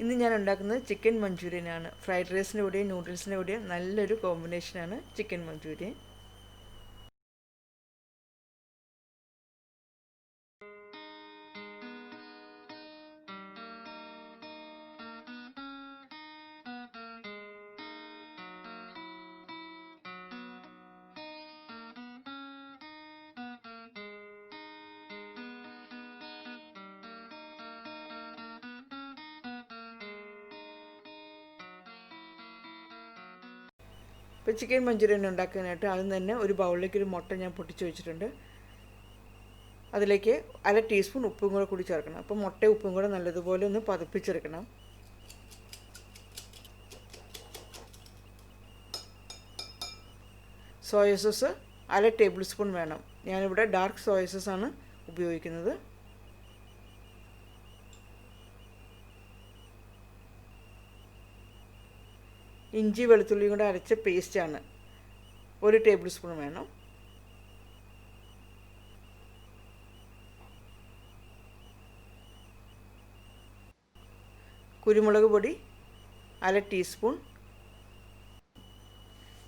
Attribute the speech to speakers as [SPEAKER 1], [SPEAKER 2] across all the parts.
[SPEAKER 1] ഇന്ന് ഞാൻ ഉണ്ടാക്കുന്നത് ചിക്കൻ മഞ്ചൂരിയനാണ്. ഫ്രൈഡ് റൈസിൻ്റെ കൂടെയും നൂഡിൽസിൻ്റെ കൂടെയും നല്ലൊരു കോമ്പിനേഷനാണ് ചിക്കൻ മഞ്ചൂരിയൻ. ഇപ്പോൾ ചിക്കൻ മഞ്ചൂരിയൻ ഉണ്ടാക്കാനായിട്ട് ആദ്യം തന്നെ ഒരു ബൗളിലേക്ക് ഒരു മുട്ട ഞാൻ പൊട്ടിച്ച് വെച്ചിട്ടുണ്ട്. അതിലേക്ക് 1/2 ടീസ്പൂൺ ഉപ്പും കൂടി ചേർക്കണം. അപ്പോൾ മുട്ടയും ഉപ്പും കൂടെ നല്ലതുപോലെ ഒന്ന് പതപ്പിച്ചെടുക്കണം. സോയ സോസ് 1/2 ടേബിൾ സ്പൂൺ വേണം. ഞാനിവിടെ ഡാർക്ക് സോയ സോസാണ് ഉപയോഗിക്കുന്നത്. ഇഞ്ചി വെളുത്തുള്ളിയും കൂടെ അരച്ച പേസ്റ്റാണ് 1 ടേബിൾ സ്പൂൺ വേണം. കുരുമുളക് പൊടി 1/2 teaspoon.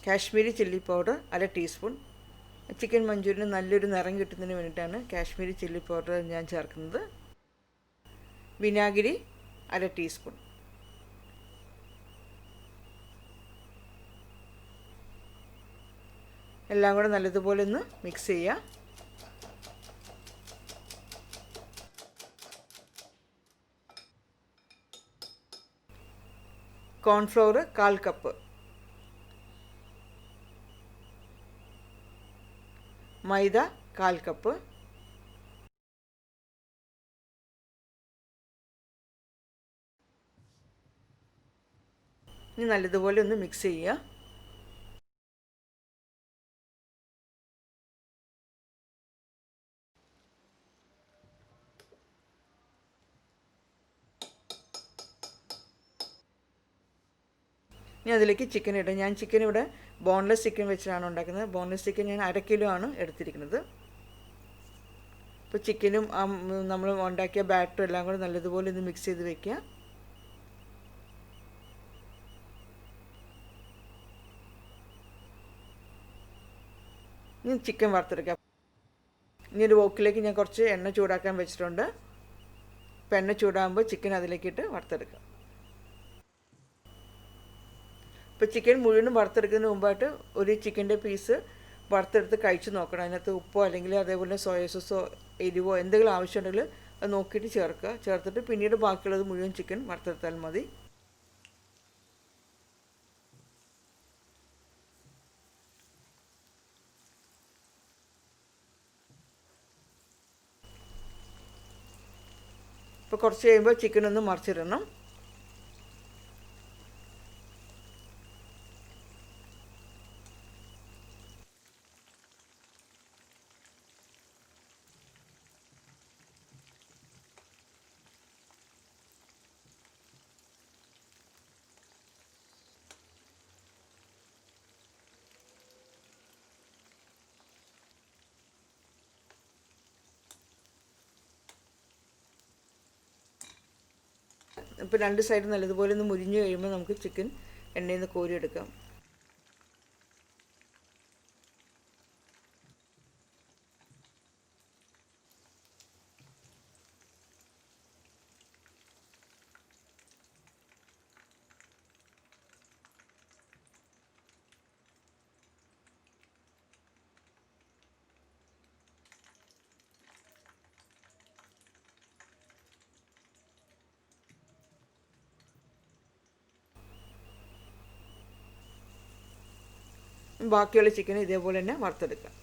[SPEAKER 1] Kashmiri chilli powder 1/2 teaspoon. Chicken മഞ്ചൂരിയന് നല്ലൊരു നിറം കിട്ടുന്നതിന് വേണ്ടിയിട്ടാണ് കാശ്മീരി ചില്ലി പൗഡർ ഞാൻ ചേർക്കുന്നത്. വിനാഗിരി 1/2 ടീസ്പൂൺ. എല്ലാം കൂടെ നല്ലതുപോലെ ഒന്ന് മിക്സ് ചെയ്യുക. Cornflour 1/4 cup. മൈദ 1/4 കപ്പ്. ഇനി നല്ലതുപോലെ ഒന്ന് മിക്സ് ചെയ്യുക. ഇനി അതിലേക്ക് ചിക്കൻ ഇടാം. ഞാൻ ചിക്കൻ ഇവിടെ ബോൺലെസ് ചിക്കൻ വെച്ചിട്ടാണ് ഉണ്ടാക്കുന്നത്. ബോൺലെസ് ചിക്കൻ ഞാൻ 1/2 കിലോ ആണ് എടുത്തിരിക്കുന്നത്. ഇപ്പോൾ ചിക്കനും നമ്മൾ ഉണ്ടാക്കിയ ബാറ്ററും എല്ലാം കൂടെ നല്ലതുപോലെ ഒന്ന് മിക്സ് ചെയ്ത് വെക്കുക. ഇനി ചിക്കൻ വറുത്തെടുക്കാം. ഇനി ഒരു വോക്കിലേക്ക് ഞാൻ കുറച്ച് എണ്ണ ചൂടാക്കാൻ വെച്ചിട്ടുണ്ട്. അപ്പോൾ എണ്ണ ചൂടാകുമ്പോൾ ചിക്കൻ അതിലേക്കിട്ട് വറുത്തെടുക്കാം. ഇപ്പോൾ ചിക്കൻ മുഴുവനും വറുത്തെടുക്കുന്നതിന് മുമ്പായിട്ട് ഒരു ചിക്കൻ്റെ പീസ് വറുത്തെടുത്ത് കഴിച്ച് നോക്കണം. അതിനകത്ത് ഉപ്പോ അല്ലെങ്കിൽ അതേപോലെ സോയ സോസോ എരിവോ എന്തെങ്കിലും ആവശ്യമുണ്ടെങ്കിൽ അത് നോക്കിയിട്ട് ചേർക്കുക. ചേർത്തിട്ട് പിന്നീട് ബാക്കിയുള്ളത് മുഴുവൻ ചിക്കൻ വറുത്തെടുത്താൽ മതി. ഇപ്പോൾ കുറച്ച് കഴിയുമ്പോൾ ചിക്കൻ ഒന്ന് മറിച്ചിടണം. ഇപ്പോൾ 2 സൈഡും നല്ലതുപോലെ ഒന്ന് മുരിഞ്ഞ് കഴിയുമ്പോൾ നമുക്ക് ചിക്കൻ എണ്ണയിൽ നിന്ന് കോരിയെടുക്കാം. ബാക്കിയുള്ള ചിക്കൻ ഇതേപോലെ തന്നെ വറുത്തെടുക്കാം.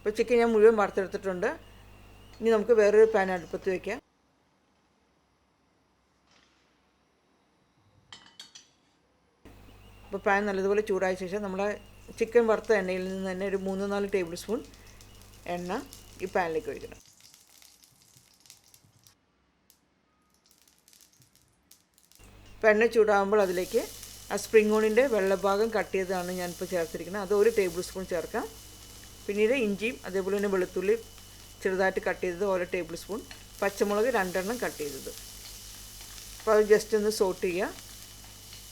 [SPEAKER 1] അപ്പോൾ ചിക്കൻ ഞാൻ മുഴുവൻ വറുത്തെടുത്തിട്ടുണ്ട്. ഇനി നമുക്ക് വേറൊരു പാൻ അടുപ്പത്ത് വയ്ക്കാം. അപ്പോൾ പാൻ നല്ലതുപോലെ ചൂടായ ശേഷം നമ്മൾ ചിക്കൻ വറുത്ത എണ്ണയിൽ നിന്ന് തന്നെ ഒരു 3-4 ടേബിൾ സ്പൂൺ എണ്ണ ഈ പാനിലേക്ക് ഒഴിക്കണം. അപ്പോൾ എണ്ണ ചൂടാകുമ്പോൾ അതിലേക്ക് ആ സ്പ്രിംഗ് ഓണിയൻ്റെ വെള്ളഭാഗം കട്ട് ചെയ്തതാണ് ഞാനിപ്പോൾ ചേർത്തിരിക്കുന്നത്. അത് 1 ടേബിൾ സ്പൂൺ ചേർക്കാം. പിന്നീട് ഇഞ്ചിയും അതേപോലെ തന്നെ വെളുത്തുള്ളി ചെറുതായിട്ട് കട്ട് ചെയ്തത് 1 ടേബിൾ സ്പൂൺ, പച്ചമുളക് 2 എണ്ണം കട്ട് ചെയ്തത്. അപ്പോൾ അത് ജസ്റ്റ് ഒന്ന് സോട്ട് ചെയ്യുക.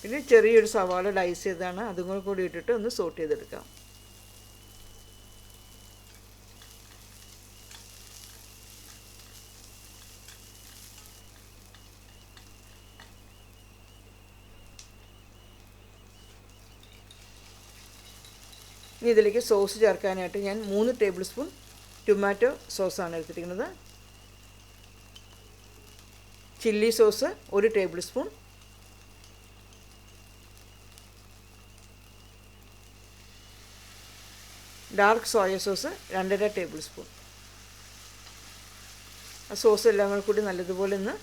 [SPEAKER 1] പിന്നെ ചെറിയൊരു സവാള ഡൈസ് ചെയ്താണ്, അതും കൂടി ഇട്ടിട്ട് ഒന്ന് സോട്ട് ചെയ്തെടുക്കാം. ഇനി ഇതിലേക്ക് സോസ് ചേർക്കാനായിട്ട് ഞാൻ 3 ടേബിൾ സ്പൂൺ ടൊമാറ്റോ സോസാണ് എടുത്തിരിക്കുന്നത്. Chilli sauce 1 table spoon, dark soya sauce 2.5 table spoon. ആ സോസ് എല്ലാം കൂടി നല്ലതുപോലെ ഒന്ന്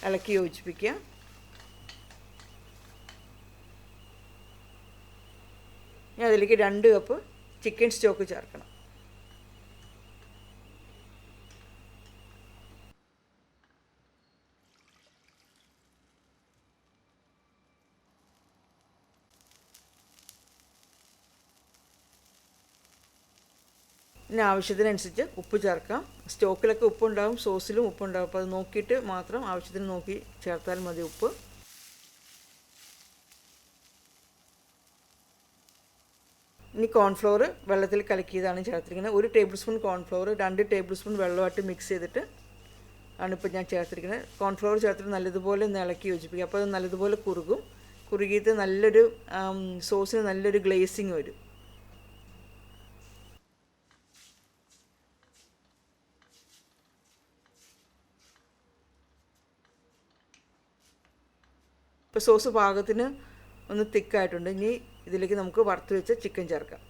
[SPEAKER 1] ഇളക്കി യോജിപ്പിക്കുക. ഇനി അതിലേക്ക് 2 കപ്പ് ചിക്കൻ സ്റ്റോക്ക് ചേർക്കണം. പിന്നെ ആവശ്യത്തിനനുസരിച്ച് ഉപ്പ് ചേർക്കാം. സ്റ്റോക്കിലൊക്കെ ഉപ്പുണ്ടാകും, സോസിലും ഉപ്പുണ്ടാകും. അപ്പോൾ അത് നോക്കിയിട്ട് മാത്രം ആവശ്യത്തിന് നോക്കി ചേർത്താൽ മതി ഉപ്പ്. ഇനി കോൺഫ്ലോർ വെള്ളത്തിൽ കലക്കിയതാണ് ചേർത്തിരിക്കുന്നത്. 1 tablespoon cornflour 2 tablespoon വെള്ളമായിട്ട് മിക്സ് ചെയ്തിട്ട് ആണിപ്പോൾ ഞാൻ ചേർത്തിരിക്കുന്നത്. കോൺഫ്ലോർ ചേർത്തിട്ട് നല്ലതുപോലെ ഒന്ന് ഇളക്കി യോജിപ്പിക്കുക. അപ്പോൾ അത് നല്ലതുപോലെ കുറുകും. കുറുകിയിട്ട് നല്ലൊരു സോസിന് നല്ലൊരു ഗ്ലേസിങ് വരും. ഇപ്പോൾ സോസ് പാകത്തിന് ഒന്ന് തിക്കായിട്ടുണ്ട്. ഇനി ഇതിലേക്ക് നമുക്ക് വറുത്ത് വെച്ച ചിക്കൻ ചേർക്കാം.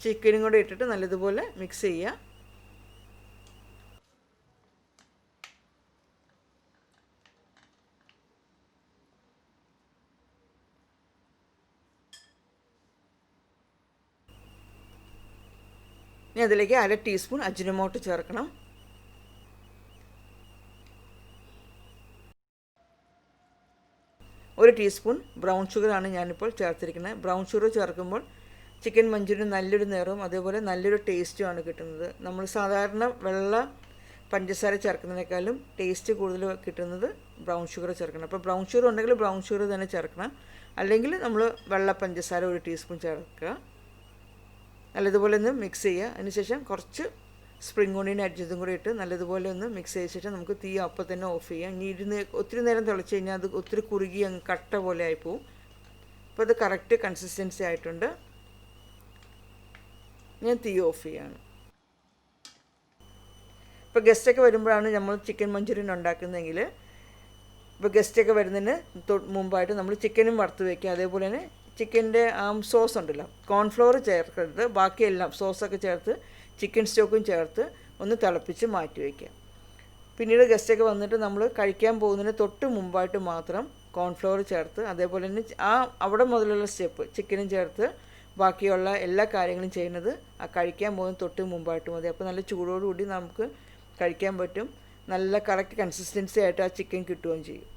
[SPEAKER 1] ചിക്കനും കൂടെ ഇട്ടിട്ട് നല്ലതുപോലെ മിക്സ് ചെയ്യുക. ഇനി അതിലേക്ക് 1/2 ടീസ്പൂൺ അജിനോമോട്ടോ ചേർക്കണം. ഒരു ടീസ്പൂൺ ബ്രൗൺ ഷുഗറാണ് ഞാനിപ്പോൾ ചേർത്തിരിക്കുന്നത്. ബ്രൗൺ ഷുഗർ ചേർക്കുമ്പോൾ ചിക്കൻ മഞ്ചൂരിയൻ നല്ലൊരു നിറവും അതേപോലെ നല്ലൊരു ടേസ്റ്റുമാണ് കിട്ടുന്നത്. നമ്മൾ സാധാരണ വെള്ള പഞ്ചസാര ചേർക്കുന്നതിനേക്കാളും ടേസ്റ്റ് കൂടുതൽ കിട്ടുന്നത് ബ്രൗൺ ഷുഗർ ചേർക്കണം. അപ്പോൾ ബ്രൗൺ ഷുഗർ ഉണ്ടെങ്കിൽ ബ്രൗൺ ഷുഗർ തന്നെ ചേർക്കണം. അല്ലെങ്കിൽ നമ്മൾ വെള്ള പഞ്ചസാര 1 ടീസ്പൂൺ ചേർക്കുക. നല്ലതുപോലെ ഒന്ന് മിക്സ് ചെയ്യുക. അതിനുശേഷം കുറച്ച് സ്പ്രിംഗ് ഓണിയൻ അരിഞ്ഞതും കൂടി ഇട്ട് നല്ലതുപോലെ ഒന്ന് മിക്സ് ചെയ്ത ശേഷം നമുക്ക് തീ അപ്പം തന്നെ ഓഫ് ചെയ്യാം. ഇനി ഒത്തിരി നേരം തിളച്ച് കഴിഞ്ഞാൽ അത് ഒത്തിരി കുറുകി അങ്ങ് കട്ട പോലെ ആയിപ്പോവും. അപ്പോൾ അത് കറക്റ്റ് കൺസിസ്റ്റൻസി ആയിട്ടുണ്ട്. ഞാൻ തീ ഓഫ് ചെയ്യാണ്. ഇപ്പോൾ ഗസ്റ്റൊക്കെ വരുമ്പോഴാണ് നമ്മൾ ചിക്കൻ മഞ്ചൂരിയൻ ഉണ്ടാക്കുന്നതെങ്കിൽ, ഇപ്പോൾ ഗസ്റ്റൊക്കെ വരുന്നതിന് മുമ്പായിട്ട് നമ്മൾ ചിക്കനും വറുത്ത് വയ്ക്കുക. അതേപോലെ തന്നെ ചിക്കൻ്റെ സോസ് ഉണ്ടല്ലോ, കോൺഫ്ലോർ ചേർക്കരുത്. ബാക്കിയെല്ലാം സോസൊക്കെ ചേർത്ത് ചിക്കൻ സ്റ്റോക്കും ചേർത്ത് ഒന്ന് തിളപ്പിച്ച് മാറ്റി വയ്ക്കുക. പിന്നീട് ഗസ്റ്റൊക്കെ വന്നിട്ട് നമ്മൾ കഴിക്കാൻ പോകുന്നതിന് തൊട്ട് മുമ്പായിട്ട് മാത്രം കോൺഫ്ലോർ ചേർത്ത് അതേപോലെ തന്നെ അവിടെ മുതലുള്ള സ്റ്റെപ്പ് ചിക്കനും ചേർത്ത് ബാക്കിയുള്ള എല്ലാ കാര്യങ്ങളും ചെയ്യുന്നത് ആ കഴിക്കാൻ പോകുന്ന തൊട്ട് മുമ്പായിട്ട് മതി. അപ്പോൾ നല്ല ചൂടോടുകൂടി നമുക്ക് കഴിക്കാൻ പറ്റും. നല്ല കറക്റ്റ് കൺസിസ്റ്റൻസി ആയിട്ട് ആ ചിക്കൻ കിട്ടുകയും ചെയ്യും.